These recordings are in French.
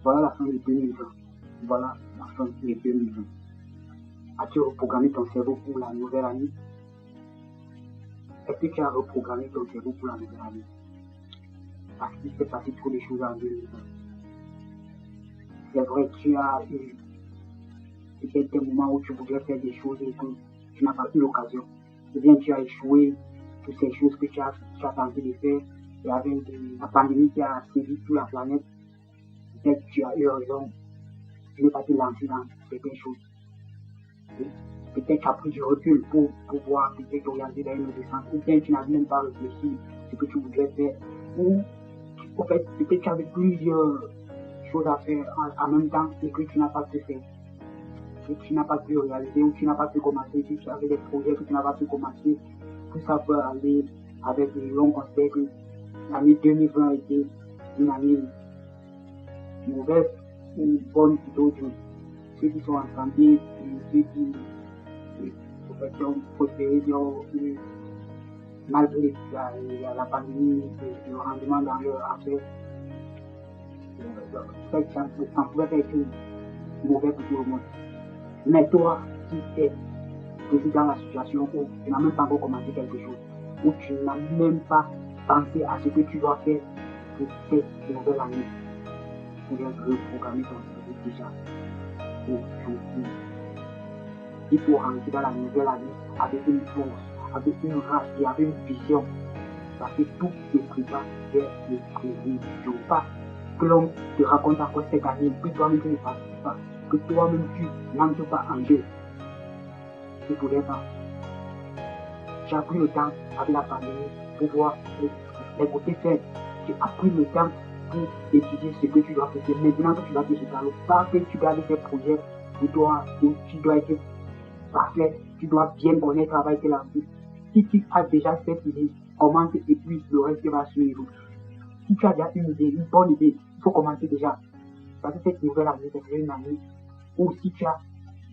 Voilà la fin de 2020. Voilà la fin de 2020. As-tu reprogrammé ton cerveau pour la nouvelle année? Est-ce que tu as reprogrammé ton cerveau pour la nouvelle année? Parce qu'il s'est passé trop de choses en 2020. C'est vrai, tu as eu peut-être des moments où tu voudrais faire des choses et que tu n'as pas eu l'occasion. Ou bien tu as échoué toutes ces choses que tu as tenté de faire. Et avec la pandémie qui a sévi toute la planète, peut-être tu as eu raison de ne pas te lancer dans certaines choses. Peut-être tu as pris du recul pour pouvoir peut-être orienter vers une autre sens. Ou bien tu n'as même pas réfléchi à ce que tu voudrais faire. Ou en fait, peut-être tu avais plusieurs choses à faire en même temps et que tu n'as pas pu faire. Que tu n'as pas pu réaliser ou tu n'as pas pu commencer. Si tu avais des projets que tu n'as pas pu commencer, tout ça peut aller avec le long considère que l'année 2020 a été une année mauvaise ou bonne plutôt de ceux qui sont en santé et ceux qui ont prospéré malgré la pandémie et le rendement dans leur affaire. Ça pouvait être mauvais pour tout le monde. Mais toi qui es dans la situation où tu n'as même pas encore commencé quelque chose, où tu n'as même pas pensé à ce que tu dois faire pour cette nouvelle année, tu dois reprogrammer ton cerveau déjà aujourd'hui. Il faut rentrer dans la nouvelle année avec une force, avec une rage et avec une vision. Parce que tout se prépare vers le prévision. Pas que l'on te raconte encore cette année, que toi-même tu ne participes pas, que toi-même tu n'entres pas en jeu. Il ne faudrait pas. Tu as pris le temps avec la pandémie pour voir les côtés faibles. Tu as pris le temps pour étudier ce que tu dois faire. Maintenant que tu vas te jeter à l'eau, pas que tu gardes tes projets où tu dois être parfait, tu dois bien connaître le travail que la vie. Si tu as déjà cette idée, commence et puis le reste va suivre. Si tu as déjà une idée, une bonne idée, il faut commencer déjà. Parce que cette nouvelle année, c'est une année où si tu as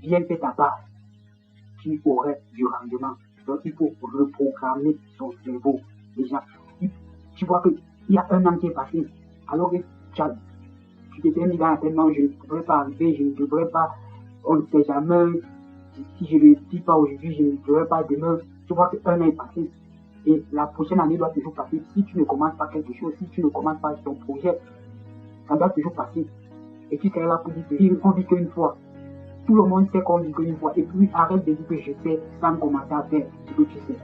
bien fait ta part, tu aurais du rendement. Donc il faut reprogrammer son cerveau. Déjà, tu vois qu'il y a un an qui est passé, alors que tu t'étais mis dans la tête, non, je ne devrais pas arriver, je ne devrais pas, on ne sait jamais, si je ne le dis pas aujourd'hui, je ne devrais pas demain. Tu vois qu'un an est passé et la prochaine année doit toujours passer. Si tu ne commences pas quelque chose, si tu ne commences pas ton projet, ça doit toujours passer. Et tu seras là pour dire qu'on vit qu'une fois. Tout le monde sait qu'on vit qu'une fois. Et puis arrête de dire que je sais sans commencer à faire ce que tu sais.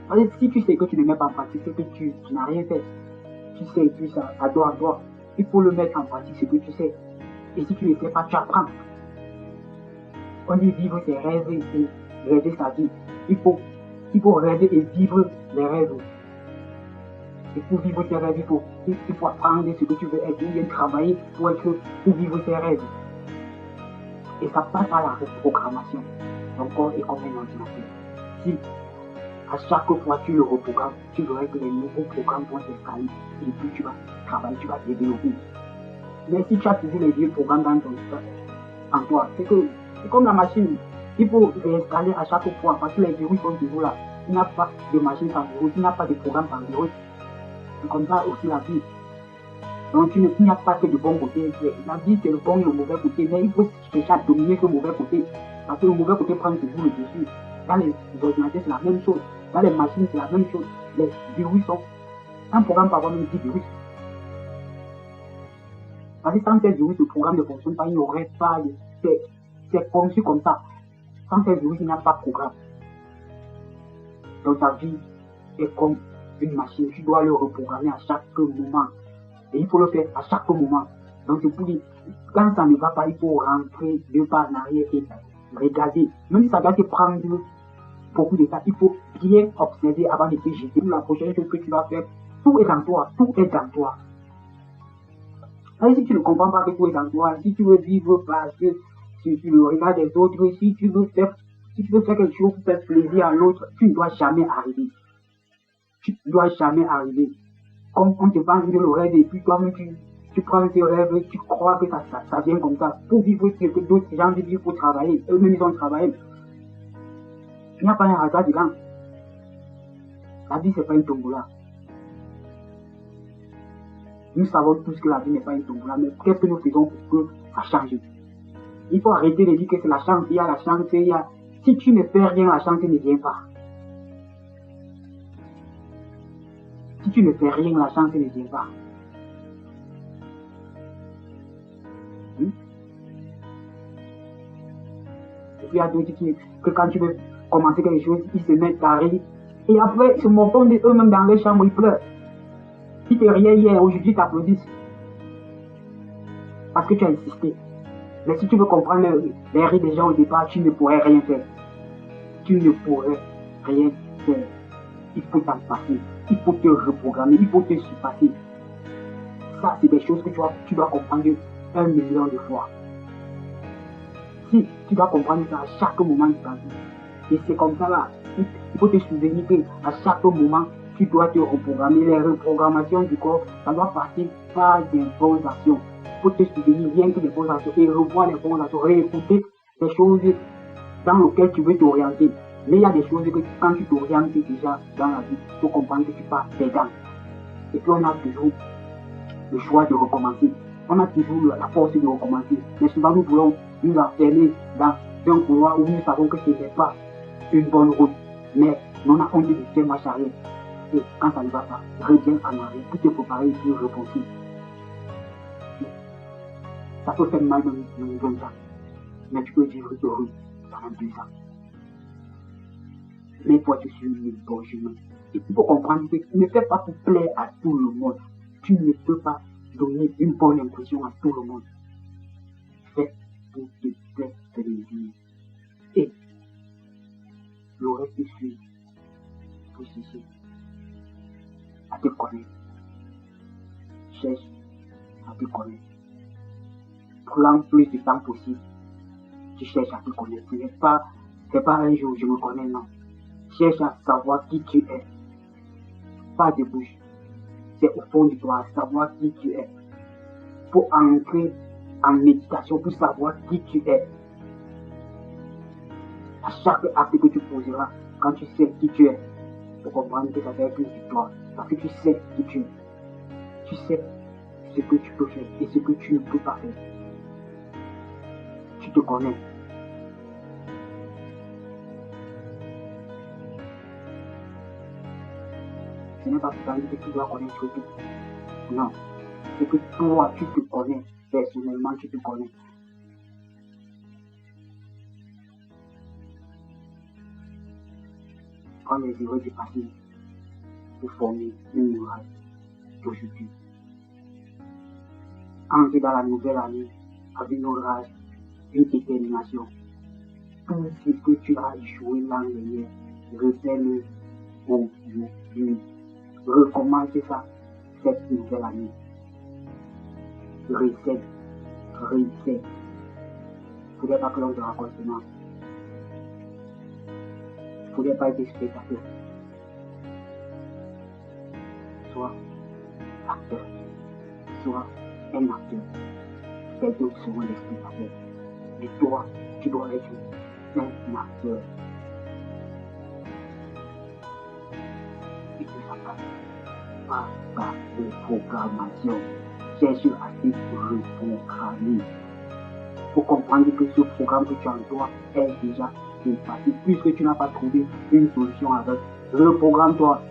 Parce que si tu sais que tu ne mets pas en pratique, c'est que tu n'as rien fait. Tu sais, et puis ça doit à toi. Il faut le mettre en pratique, ce que tu sais. Et si tu ne sais pas, tu apprends. On dit vivre ses rêves et rêver sa vie. Il faut rêver et vivre les rêves. Et pour vivre ses rêves, il faut apprendre ce que tu veux être, bien travailler pour vivre ses rêves. Et ça passe par la reprogrammation. Ton corps est comme un ordinateur. Si à chaque fois tu le reprogrammes, tu verras que les nouveaux programmes vont s'installer et puis tu vas travailler, tu vas développer. Mais si tu as toujours les vieux programmes dans en toi, c'est comme la machine. Il faut réinstaller à chaque fois parce que les virus sont toujours là. Il n'y a pas de machine sans virus, il n'y a pas de programme sans virus. C'est comme ça aussi la vie. Donc il n'y a pas que de bon côté. La vie c'est le bon et le mauvais côté, mais il faut chercher à dominer ce mauvais côté. Parce que le mauvais côté prend toujours le dessus. Dans les ordinateurs c'est la même chose. Dans les machines c'est la même chose. Les virus sont... Un programme par exemple 10 virus. Parce que sans ces virus, le programme ne fonctionne pas, il n'y aurait pas de... C'est conçu comme ça. Sans ces virus, il n'y a pas de programme. Donc ta vie est comme une machine. Tu dois le reprogrammer à chaque moment. Et il faut le faire à chaque moment. Donc c'est pour dire, quand ça ne va pas, il faut rentrer deux pas en arrière et regarder. Même si ça doit te prendre beaucoup de temps, il faut bien observer avant de te jeter. La prochaine chose que tu vas faire, tout est en toi. Tout est en toi. Et si tu ne comprends pas que tout est en toi, si tu veux vivre parce que tu le regardes des autres, si tu veux faire quelque chose pour faire plaisir à l'autre, tu ne dois jamais arriver. Tu ne dois jamais arriver. Comme on te vend le rêve et puis toi-même tu prends tes rêves et tu crois que ça vient comme ça. Pour vivre ce que d'autres gens vivent pour travailler, eux-mêmes ils ont travaillé. Il n'y a pas un hasard dedans. La vie c'est pas une tombola. Nous savons tous que la vie n'est pas une tombola, mais qu'est-ce que nous faisons pour que ça change? Il faut arrêter de dire que c'est la chance, il y a la chance, il y a... Si tu ne fais rien, la chance ne vient pas. Si tu ne fais rien, la chance ne vient pas. Et puis il y a d'autres que quand tu veux commencer quelque chose, ils se mettent à rire. Et après, ils se moquent eux-mêmes dans les chambres, ils pleurent. Si tu es rien hier, aujourd'hui t'applaudissent. Parce que tu as insisté. Mais si tu veux comprendre les rires des gens au départ, tu ne pourrais rien faire. Tu ne pourrais rien faire. Il faut t'en passer. Il faut te reprogrammer. Il faut te surpasser. Ça, c'est des choses que tu dois comprendre 1 million de fois. Si tu dois comprendre ça à chaque moment de ta vie. Et c'est comme ça là. Il faut te souvenir qu'à chaque moment, tu dois te reprogrammer. Les reprogrammations du corps, ça doit passer par des bonnes actions. Il faut te souvenir rien que des bonnes actions et revoir les bonnes actions, réécouter des choses dans lesquelles tu veux t'orienter. Mais il y a des choses que quand tu t'orientes déjà dans la vie, il faut comprendre que tu passes dedans. Et puis on a toujours le choix de recommencer. On a toujours la force de recommencer. Mais souvent nous voulons nous enfermer dans un couloir où nous savons que ce n'est pas une bonne route. Mais on a honte de faire marche arrière. Et quand ça ne va pas, reviens en arrière, tout est préparé et puis repenser. Ça peut faire mal dans 20 ans. Mais tu peux vivre heureux pendant 2 ans. Mais toi, tu suis le bon chemin. Et il faut comprendre que tu ne fais pas pour plaire à tout le monde. Tu ne peux pas donner une bonne impression à tout le monde. Fais pour te faire plaisir. Et le reste suit pour ceci. À te connaître. Cherche à te connaître. Prends plus de temps possible. Tu cherches à te connaître. C'est pas un jour je me connais, non. Cherche à savoir qui tu es. Pas de bouche. C'est au fond de toi, savoir qui tu es. Faut entrer en méditation pour savoir qui tu es. À chaque acte que tu poseras, quand tu sais qui tu es, faut comprendre que ça va être une victoire. Parce que tu sais qui tu es. Tu sais ce que tu peux faire et ce que tu ne peux pas faire. Tu te connais. Ce n'est pas pour dire que tu dois connaître tout. Non. C'est que toi, tu te connais. Personnellement, tu te connais. Prends les erreurs du passé pour former une morale d'aujourd'hui. Entre dans la nouvelle année avec une rage, une détermination. Tout ce que tu as échoué l'an dernier, refais-le aujourd'hui. Recommence ça cette nouvelle année. Reset. Il ne faudrait pas que l'on te raconte seulement. Il ne faudrait pas être spectateur. Sois acteur. Sois un acteur. Quelques autres seront des spectateurs. Mais toi, tu dois être un acteur. Et tout ça passe par ta reprogrammation. Cherche à te reprogrammer. Il faut comprendre que ce programme que tu as en toi est déjà effacé. Puisque tu n'as pas trouvé une solution avec, reprogramme-toi.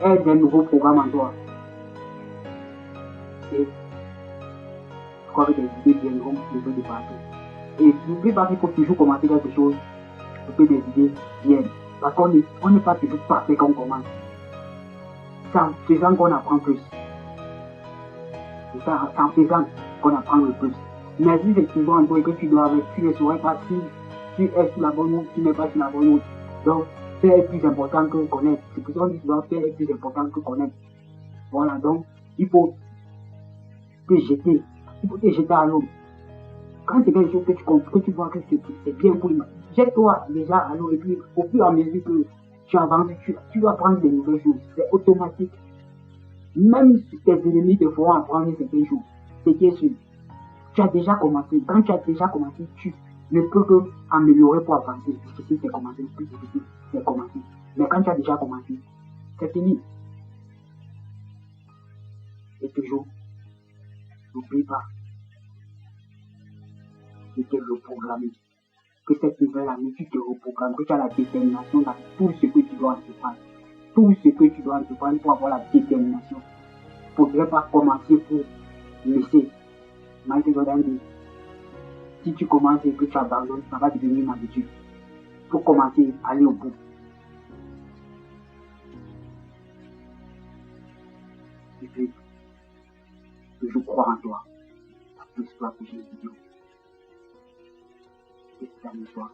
Aide un nouveau programme en toi. Et je crois que tes idées viendront de partout. Et n'oublie pas qu'il faut toujours commencer quelque chose pour que des idées viennent. Parce qu'on n'est pas toujours parfait quand on commence. C'est en faisant qu'on apprend plus. C'est en faisant qu'on apprend le plus. Mais si c'est toujours en toi et que tu dois avec, tu ne saurais pas si tu es sur la bonne route, tu n'es pas sur la bonne route. Donc, faire est plus important que connaître. C'est pour ça qu'on dit souvent faire est plus important que connaître. Voilà, donc, il faut te jeter. Il faut te jeter à l'eau. Quand c'est quelque chose que tu vois que c'est bien pour lui, jette-toi déjà à l'eau et puis au fur et à mesure que tu avances, tu vas apprendre des nouvelles choses. C'est automatique. Même si tes ennemis te feront apprendre certaines choses, c'est qui est sûr. Tu as déjà commencé. Quand tu as déjà commencé, tu ne peux que améliorer pour avancer. Difficile, c'est commencer. Plus difficile, c'est commencer. Mais quand tu as déjà commencé, c'est fini. Et toujours, n'oublie pas de te reprogrammer. Que cette nouvelle année, tu te reprogrammes, que tu as la détermination dans tout ce que tu dois entreprendre. Tout ce que tu dois entreprendre pour avoir la détermination. Il ne faudrait pas commencer pour laisser. Michael Jordan dit, si tu commences et que tu abandonnes, ça va devenir une habitude. Il faut commencer à aller au bout. Et puis, je crois en toi. La plus toi que j'ai vidéo. Et c'est la histoire.